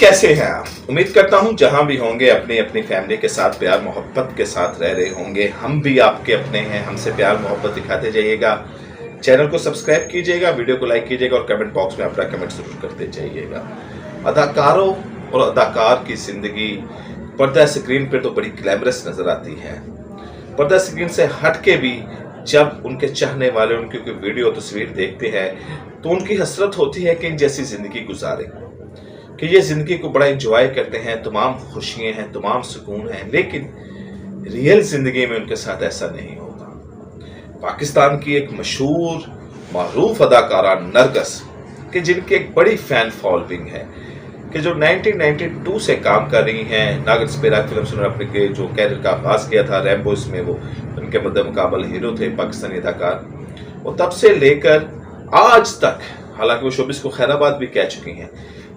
कैसे हैं आप? उम्मीद करता हूं जहां भी होंगे अपनी अपनी फैमिली के साथ प्यार मोहब्बत के साथ रह रहे होंगे। हम भी आपके अपने हैं, हमसे प्यार मोहब्बत दिखाते जाइएगा। चैनल को सब्सक्राइब कीजिएगा, वीडियो को लाइक कीजिएगा और कमेंट बॉक्स में अपना कमेंट जरूर करते जाइएगा। अदाकारों और अदाकार की जिंदगी पर्दा स्क्रीन पर तो बड़ी ग्लैमरस नजर आती है। पर्दा स्क्रीन से हट के भी जब उनके चाहने वाले उनकी कोई वीडियो तस्वीर देखते हैं तो उनकी हसरत होती है कि इन जैसी जिंदगी गुजारे, कि ये जिंदगी को बड़ा एंजॉय करते हैं, तमाम खुशियां हैं, तमाम सुकून है, लेकिन रियल जिंदगी में उनके साथ ऐसा नहीं होता। पाकिस्तान की एक मशहूर मारूफ अदाकारा नरगिस कि जिनकी एक बड़ी फैन फॉलोइंग है, कि जो 1992 से काम कर रही हैं। नागिन स्पेरा फिल्म से उन्होंने अपने जो कैरियर का आगाज किया था, रैम्बो इसमें वो उनके मद्दे मुकाबल हीरो थे, पाकिस्तानी अदाकार। और तब से लेकर आज तक, हालांकि वो शोबिस को खैराबाद भी कह चुकी हैं,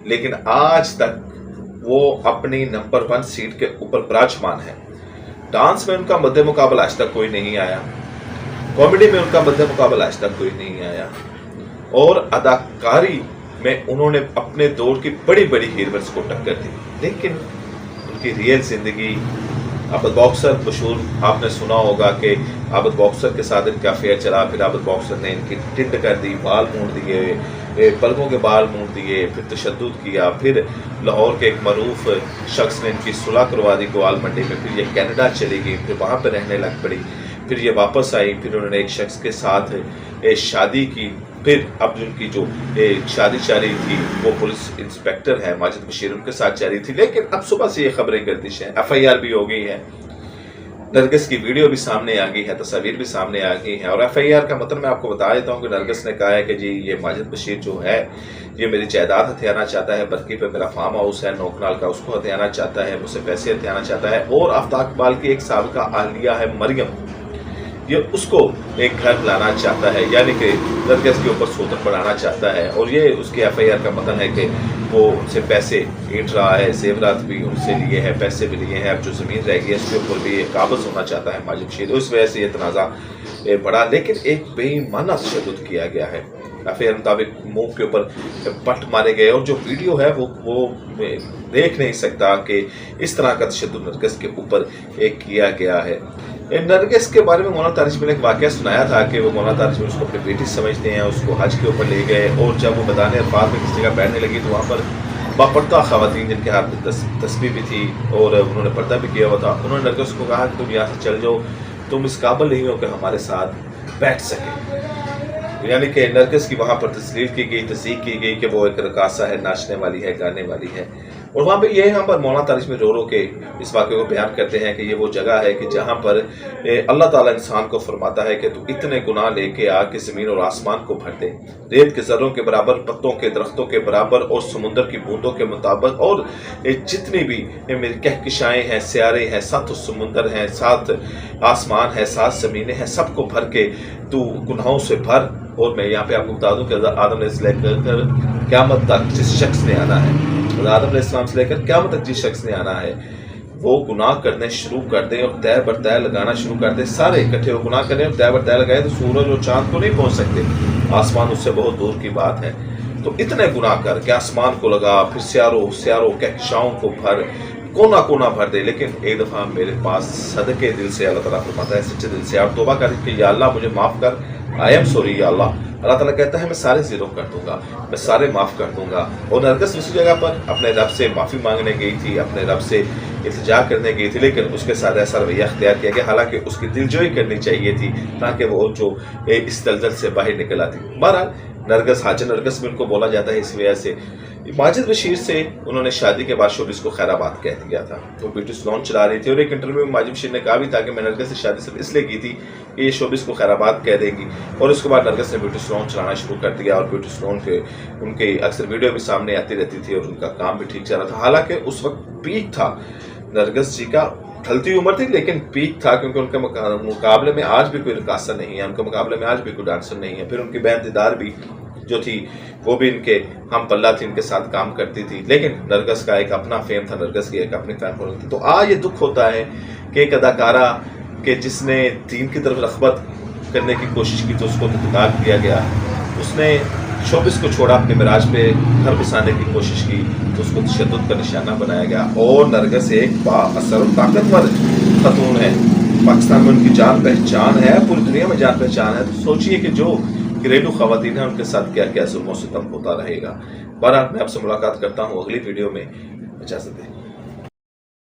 लेकिन आज तक वो अपनी नंबर 1 सीट के ऊपर विराजमान है। डांस में उनका मद्दे मुकाबला आज तक कोई नहीं आया, कॉमेडी में उनका मद्दे मुकाबला आज तक कोई नहीं आया, और अदाकारी में उन्होंने अपने दौर की बड़ी बड़ी हीरोइंस को टक्कर दी। लेकिन उनकी रियल जिंदगी, आबद बॉक्सर मशहूर आपने सुना होगा कि आबद बॉक्सर के साथ इनका अफेयर चला, फिर आबद बॉक्सर ने इनकी टिंड कर दी, बाल मोड़ दिए, पलकों के बाल मोड़ दिए, फिर तशद्दुद किया, फिर लाहौर के एक मरूफ शख्स ने इनकी सुलह करवा दी गोवाल मंडी में, फिर ये कनाडा चली गई, फिर वहाँ पर रहने लग पड़ी, फिर ये वापस आई, फिर उन्होंने एक शख्स के साथ शादी की, फिर अब उनकी जो शादी जारी थी वो पुलिस इंस्पेक्टर है माजिद बशीर, उनके साथ जारी थी। लेकिन अब सुबह से ये खबरें गर्दिश हैं, FIR भी हो गई है, नरगिस की वीडियो भी सामने आ गई है, तस्वीर भी सामने आ गई है। और FIR का मतलब मैं आपको बता देता हूँ कि नरगिस ने कहा है कि जी ये माजिद बशीर जो है ये मेरी जायदाद हथियाना चाहता है, बरकी पे मेरा फार्म हाउस है नौकनाल का, उसको हथियाना चाहता है, मुझसे पैसे हथियाना चाहता है। और आफ्ताब इकबाल की 1 साल का आहलिया है मरियम, ये उसको एक घर लाना चाहता है, यानी कि नरगिस के ऊपर सोतन बढ़ाना चाहता है। और ये उसके FIR का मतलब है कि वो उनसे पैसे ईंट रहा है, जेवरात भी उनसे लिए हैं, पैसे भी लिए हैं, अब जो ज़मीन रह गई है उसके ऊपर भी काबज़ होना चाहता है माजिद बशीर। उस वजह से ये तनाज़ा बढ़ा, लेकिन एक बेईमाना तशद्दुद किया गया है। FIR मुताबिक मुंह के ऊपर पट मारे गए, और जो वीडियो है वो देख नहीं सकता कि इस तरह का तशद्दुद नरगिस के ऊपर किया गया है। नरगिस के बारे में मौलाना तारिश ने एक वाक़या सुनाया था कि वो मौलाना तारिश उसको अपनी बेटी समझते हैं, उसको हज के ऊपर ले गए, और जब वो मैदान अरफात में किसी जगह बैठने लगी तो वहाँ पर बापर्दा ख़वातीन जिनके हाथ में तस्बीह भी थी और उन्होंने पर्दा भी किया हुआ था, उन्होंने नरगिस को कहा कि तुम यहाँ से चल जाओ, तुम इस काबिल नहीं हो कि हमारे साथ बैठ सके। यानी कि नरगिस की वहाँ पर तस्लील की गई, तस्दीक की गई कि वो एक रकासा है, नाचने वाली है, गाने वाली है। और वहाँ पे ये यहाँ पर मौलाना तारिश में रो के इस वाक़े को बयान करते हैं कि ये वो जगह है कि जहाँ पर अल्लाह ताला इंसान को फरमाता है कि तू इतने गुनाह लेके आ कि ज़मीन और आसमान को भर दे, रेत के ज़र्रों के बराबर, पत्तों के दरख्तों के बराबर, और समुंदर की बूंदों के मुताबिक, और जितनी भी मेरी कहकशाएँ हैं, सियारे हैं, 7 समुंदर हैं, 7 आसमान है, 7 ज़मीनें हैं, सबको भर के तू गुनाहों से भर। और मैं यहाँ पे आपको बता दूँ कि आदम से लेकर क़यामत तक जिस शख्स ने आना है, आदम अलैहिस्सलाम से लेकर क़यामत तक जिस शख्स ने आना है, वो गुनाह करने शुरू कर दे और तय बर तय लगाना शुरू कर दे, सारे इकट्ठे वो गुनाह करें और तय बर तय लगाए तो सूरज और चांद को नहीं पहुंच सकते, आसमान उससे बहुत दूर की बात है। तो इतने गुनाह कर के आसमान को लगा, फिर सियारों कहकशाओं को भर, कोना कोना भर दे, लेकिन एक दफ़ा मेरे पास सदके दिल से अल्लाह ताला फरमाता है, सच्चे दिल से आप तौबा कर कि या अल्लाह मुझे माफ़ कर, आई एम सॉरी या अल्लाह। अल्लाह ताला कहता है मैं सारे ज़ीरो कर दूंगा, मैं सारे माफ़ कर दूंगा। और नरगिस उसी जगह पर अपने रब से माफ़ी मांगने गई थी, अपने रब से इल्तिजा करने गई थी, लेकिन उसके साथ ऐसा रवैया अख्तियार किया गया, हालांकि उसकी दिलजोई करनी चाहिए थी ताकि वो जो इस दलदल से बाहर निकल आती। बहरहाल नरगिस, हाजी नरगिस भी उनको बोला जाता है इस वजह से। माजिद बशीर से उन्होंने शादी के बाद शोबिस को खैराबाद कह दिया था, वो ब्यूटी सैलून चला रही थी, और एक इंटरव्यू में माजिद बशीर ने कहा भी था कि मैं नरगिस से शादी सिर्फ इसलिए की थी कि ये शोबिस को खैराबाद कह देगी। और उसके बाद नरगिस ने ब्यूटी सैलून चलाना शुरू कर दिया, और ब्यूटी सैलून के उनके अक्सर वीडियो भी सामने आती रहती थी, और उनका काम भी ठीक चल रहा था। हालांकि उस वक्त पीक था नरगिस जी का, ढलती उम्र थी लेकिन पीक था, क्योंकि उनके मुकाबले में आज भी कोई रकासा नहीं है, उनके मुकाबले में आज भी कोई डांसर नहीं है। फिर उनकी बहन दीदार भी जो थी वो भी इनके हम पल्ला थी, इनके साथ काम करती थी, लेकिन नरगिस का एक अपना फेम था, नरगिस की एक अपनी फैन फॉलोइंग थी। तो आज ये दुख होता है कि एक अदाकारा के जिसने दीन की तरफ रग़बत करने की कोशिश की तो उसको इंतकाल किया गया, उसने शोबिस को छोड़ा अपने मिराज पे घर बसाने की कोशिश की तो उसको तशद्दुद का निशाना बनाया गया। और नरगिस एक बाअसर और ताकतवर खतून है, पाकिस्तान में उनकी जान पहचान है, पूरी दुनिया में जान पहचान है। तो सोचिए कि जो घरेलू खवातीन हैं उनके साथ क्या क्या जुल्म सितम होता रहेगा। बहरहाल मैं आपसे मुलाकात करता हूँ अगली वीडियो में, इजाज़त दें।